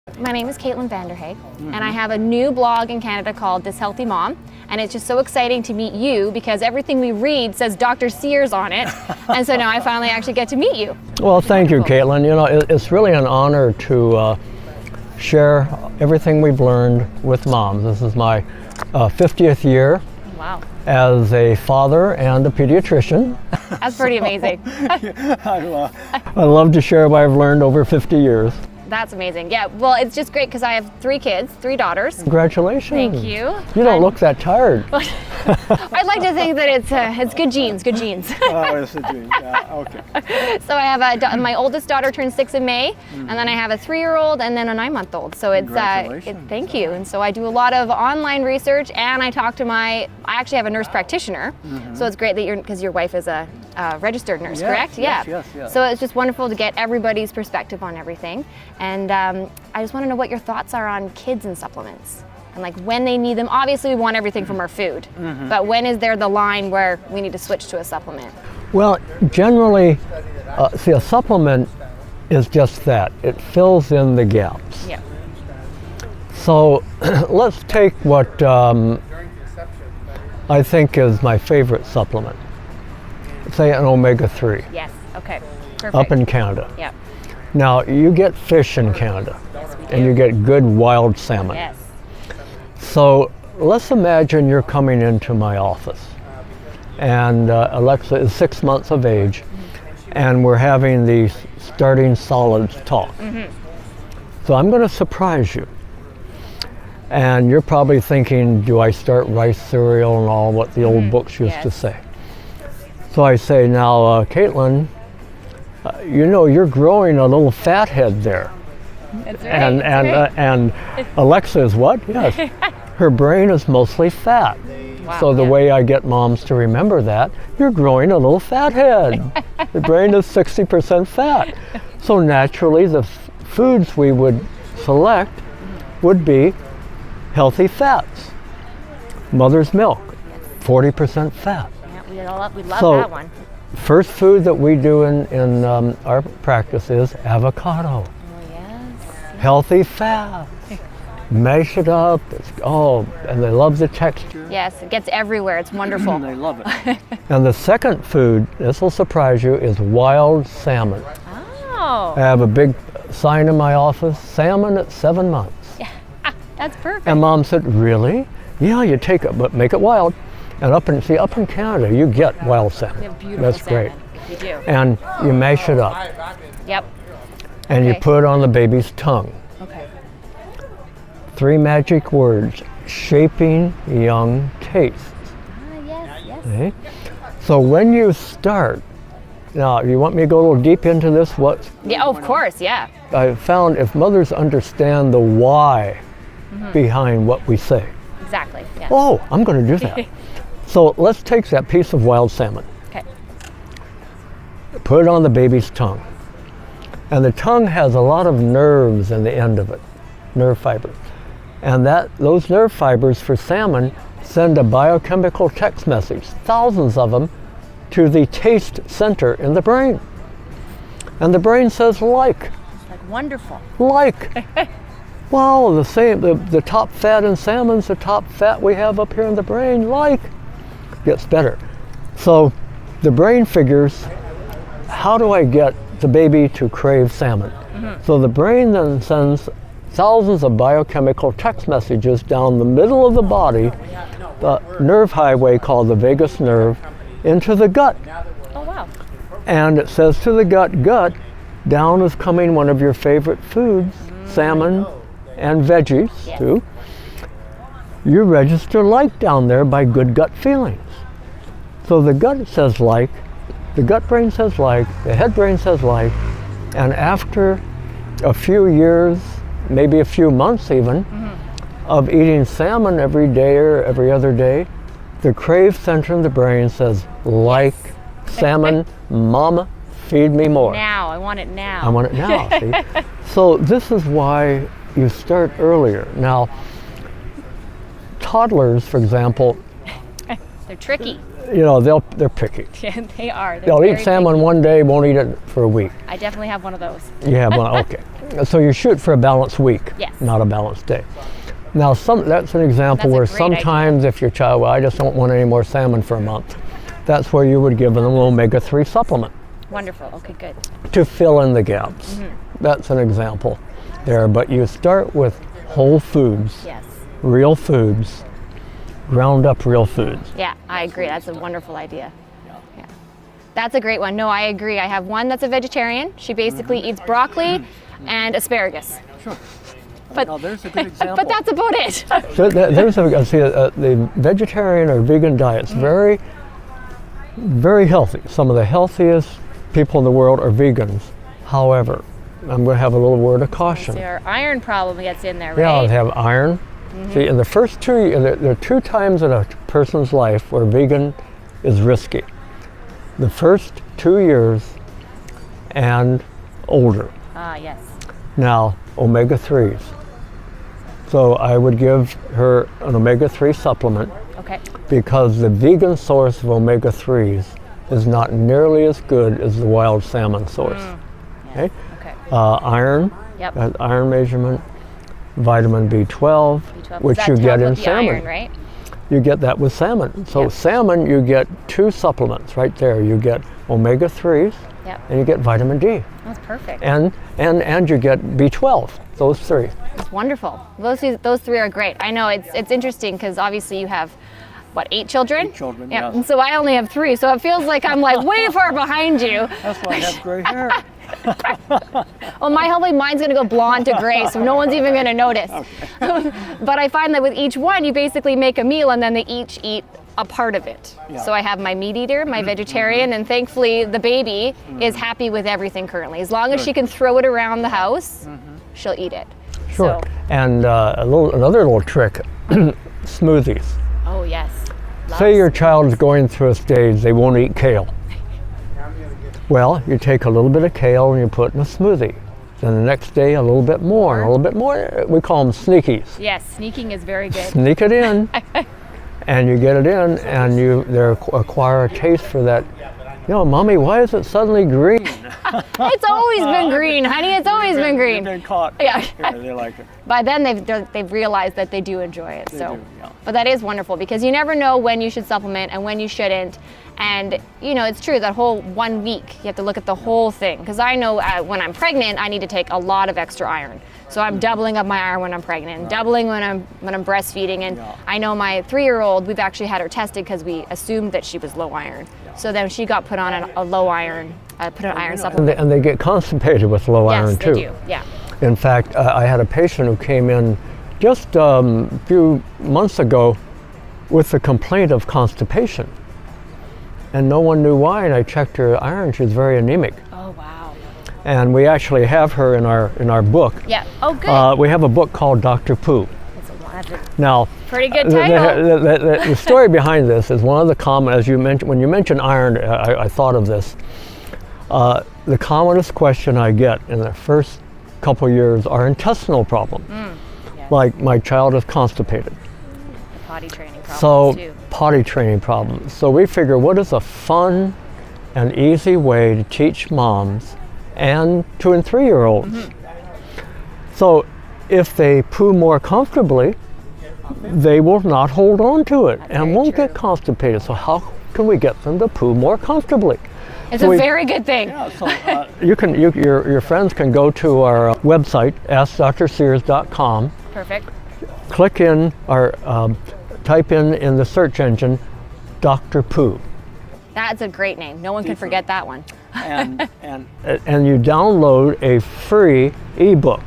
My name is Caitlyn Vanderhaeghe, and I have a new blog in Canada called This Healthy Mom, and it's just so exciting to meet you because everything we read says Dr. Sears on it, and so now I finally actually get to meet you. Well, thank you, Caitlyn. You know, it's really an honor to share everything we've learned with moms. This is my 50th year as a father and a pediatrician. That's pretty amazing. I love to share what I've learned over 50 years. That's amazing. Yeah, well, it's just great because I have 3 kids, 3 daughters. Congratulations. Thank you. You don't look that tired. I'd like to think that it's good genes, good genes. Oh, it's a gene. Yeah, okay. So I have my oldest daughter turned 6 in May, and then I have a 3-year-old and then a 9-month-old. So it's thank you. And so I do a lot of online research, and I talk to I actually have a nurse practitioner. So it's great that because your wife is a registered nurse, correct? Yes. So it's just wonderful to get everybody's perspective on everything. And I just want to know what your thoughts are on kids and supplements and like when they need them. Obviously we want everything from our food, but when is there the line where we need to switch to a supplement? Well, generally, see, a supplement is just that. It fills in the gaps. Yeah. So let's take what I think is my favorite supplement. Say an omega-3. Yes, okay, perfect. Up in Canada. Yeah. Now, you get fish in Canada, Yes, we do. and you get good wild salmon. Yes. So let's imagine you're coming into my office, and Alexa is 6 months of age, and we're having the starting solids talk. So I'm going to surprise you. And you're probably thinking, do I start rice cereal and all what the old books used to say? So I say, now, Caitlyn, you know, you're growing a little fat head there. That's right. And Alexa is what? Yes. Her brain is mostly fat. Wow, So the way I get moms to remember that, you're growing a little fat head. The brain is 60% fat. So naturally, the foods we would select would be healthy fats. Mother's milk, 40% fat. Yeah, we love So, that one. First food that we do in our practice is avocado. Oh, yes. Healthy fat. Mash it up. And they love the texture. Yes, it gets everywhere. It's wonderful. They love it. And the second food, this will surprise you, is wild salmon. Oh. I have a big sign in my office, salmon at 7 months. Yeah, that's perfect. And Mom said, really? Yeah, you take it, but make it wild. And up in Canada, you get wild salmon. We have beautiful That's salmon. great. We do. And you mash it up. Yep. And you put it on the baby's tongue. Okay. 3 magic words: shaping young tastes. Yes. Okay? So when you start, now you want me to go a little deep into this? Yeah, of course, yeah. I found if mothers understand the why behind what we say, Exactly, yeah. oh, I'm going to do that. So let's take that piece of wild salmon, Okay. put it on the baby's tongue. And the tongue has a lot of nerves in the end of it, nerve fibers. And those nerve fibers for salmon send a biochemical text message, thousands of them, to the taste center in the brain. And the brain says like. Like wonderful. Like. Wow, the top fat in salmon's the top fat we have up here in the brain, like. Gets better. So the brain figures, how do I get the baby to crave salmon? So the brain then sends thousands of biochemical text messages down the middle of the body, the nerve highway called the vagus nerve, into the gut. Oh, wow. And it says to the gut, down is coming one of your favorite foods, salmon and veggies too. You register like down there by good gut feelings. So the gut says like, the gut brain says like, the head brain says like, and after a few years, maybe a few months even, of eating salmon every day or every other day, the crave center in the brain says like salmon, mama, feed me more. Now, I want it now. I want it now, see? So this is why you start earlier. Now, toddlers, for example, They're tricky. they're picky. Yeah, they are. They'll eat salmon one day, won't eat it for a week. I definitely have one of those. You have one, okay. So you shoot for a balanced week, yes, not a balanced day. Now, that's an example where sometimes if your child, well, I just don't want any more salmon for a month, that's where you would give them an omega-3 supplement. Wonderful, okay, good. To fill in the gaps. That's an example there, but you start with whole foods, yes, real foods, ground up real foods. Yeah, I agree. That's a wonderful idea. Yeah. That's a great one. No, I agree. I have one that's a vegetarian. She basically eats broccoli and asparagus. Sure. But now there's a good example. But that's about it. So the vegetarian or vegan diet's very, very healthy. Some of the healthiest people in the world are vegans. However, I'm going to have a little word of caution. Your iron problem gets in there, right? Yeah, they have iron. See, in the first there are 2 times in a person's life where vegan is risky. The first 2 years and older. Ah, yes. Now, omega-3s. So I would give her an omega-3 supplement. Okay. Because the vegan source of omega-3s is not nearly as good as the wild salmon source. Yes. Okay. Iron. Yep. Iron measurement. Vitamin B12, which you get in salmon. Iron, right? You get that with salmon. So salmon, you get 2 supplements right there. You get omega-3s, and you get vitamin D. That's perfect. And you get B12. Those 3. That's wonderful. Those 3 are great. I know it's interesting because obviously you have, what, 8 children? 8 children. Yeah. Yes. And so I only have 3, so it feels like I'm like way far behind you. That's why I have gray hair. Well, mine's going to go blonde to gray, so no one's even going to notice. Okay. But I find that with each one, you basically make a meal and then they each eat a part of it. Yeah. So I have my meat eater, my vegetarian, and thankfully the baby is happy with everything currently. As long as she can throw it around the house, she'll eat it. Sure. So. And another little trick, smoothies. Oh, yes. Say your child is going through a stage they won't eat kale. Well, you take a little bit of kale and you put in a smoothie. Then the next day a little bit more, and a little bit more. We call them sneakies. Yes, sneaking is very good. Sneak it in, and you get it in, and they acquire a taste for that. Mommy, why is it suddenly green? It's always been green, honey. It's always been green. They've been caught. Yeah. Here, they like it. By then they've realized that they do enjoy it. They do, yeah. But that is wonderful because you never know when you should supplement and when you shouldn't. And it's true, that whole 1 week you have to look at the whole thing, because I know when I'm pregnant I need to take a lot of extra iron. So I'm doubling up my iron when I'm pregnant, doubling when I'm breastfeeding. And I know my 3-year-old, we've actually had her tested because we assumed that she was low iron. So then she got put on a low iron, put an iron supplement. And they get constipated with low iron too. Yes, they do. Yeah. In fact, I had a patient who came in just a few months ago with a complaint of constipation. And no one knew why, and I checked her iron. She was very anemic. Oh, wow. And we actually have her in our book. Yeah. Oh, good. We have a book called Dr. Poo. It's a lot. Now, pretty good title. The story behind this is one of the common, as you mentioned, when you mentioned iron, I thought of this. The commonest question I get in the first couple years are intestinal problems. Yes. Like my child is constipated. Potty training problems too. Potty training problems. So we figure, what is a fun and easy way to teach moms and 2- and 3-year-olds? So if they poo more comfortably, they will not hold on to it and won't get constipated. So how can we get them to poo more comfortably? It's a very good thing. Yeah, so your friends can go to our website, AskDrSears.com. Perfect. Click in or type in the search engine, Dr. Poo. That's a great name. No one can forget that one. and you download a free ebook.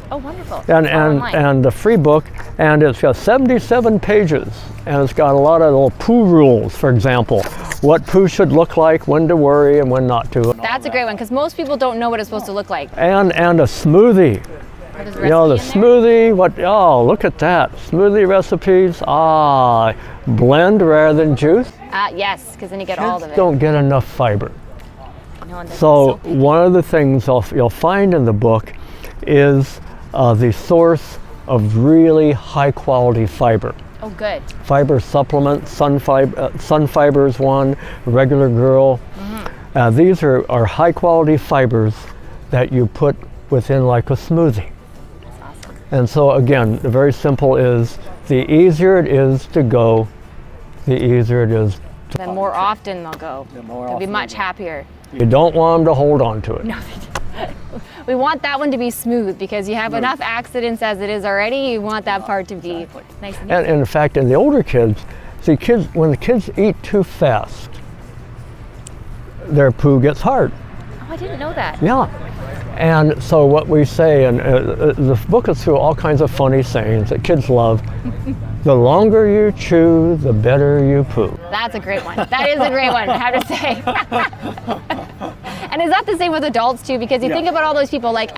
Oh, wonderful. And the free book, and it's got 77 pages, and it's got a lot of little poo rules, for example. What poo should look like, when to worry and when not to. That's a great one, because most people don't know what it's supposed to look like. And a smoothie. The smoothie, look at that. Smoothie recipes, blend rather than juice. Yes, because then you get all of it. Don't get enough fiber. No, so one of the things you'll find in the book is the source of really high quality fiber. Oh, good. Fiber supplements, Sunfiber is one, Regular Girl. These are high quality fibers that you put within like a smoothie. That's awesome. And so again, the very simple is, the easier it is to go, the easier it is to Then more often they'll go. They'll be much happier. You don't want them to hold on to it. No, we want that one to be smooth because you have enough accidents as it is already. You want that part to be nice and easy. And in fact, in the older kids, see, when the kids eat too fast, their poo gets hard. Oh, I didn't know that. Yeah. And so what we say, and the book is through all kinds of funny sayings that kids love. The longer you chew, the better you poo. That's a great one. That is a great one, I have to say. And is that the same with adults too? Because you think about all those people, like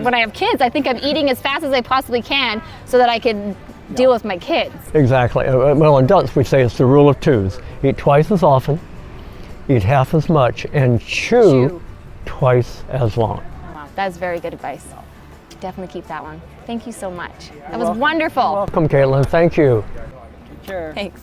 when I have kids, I think I'm eating as fast as I possibly can so that I can deal with my kids. Exactly. Well, in adults, we say it's the rule of twos. Eat twice as often, eat half as much, and chew twice as long. Wow, that's very good advice. Definitely keep that one. Thank you so much. That was wonderful. Welcome, Caitlin. Thank you. Take care. Thanks.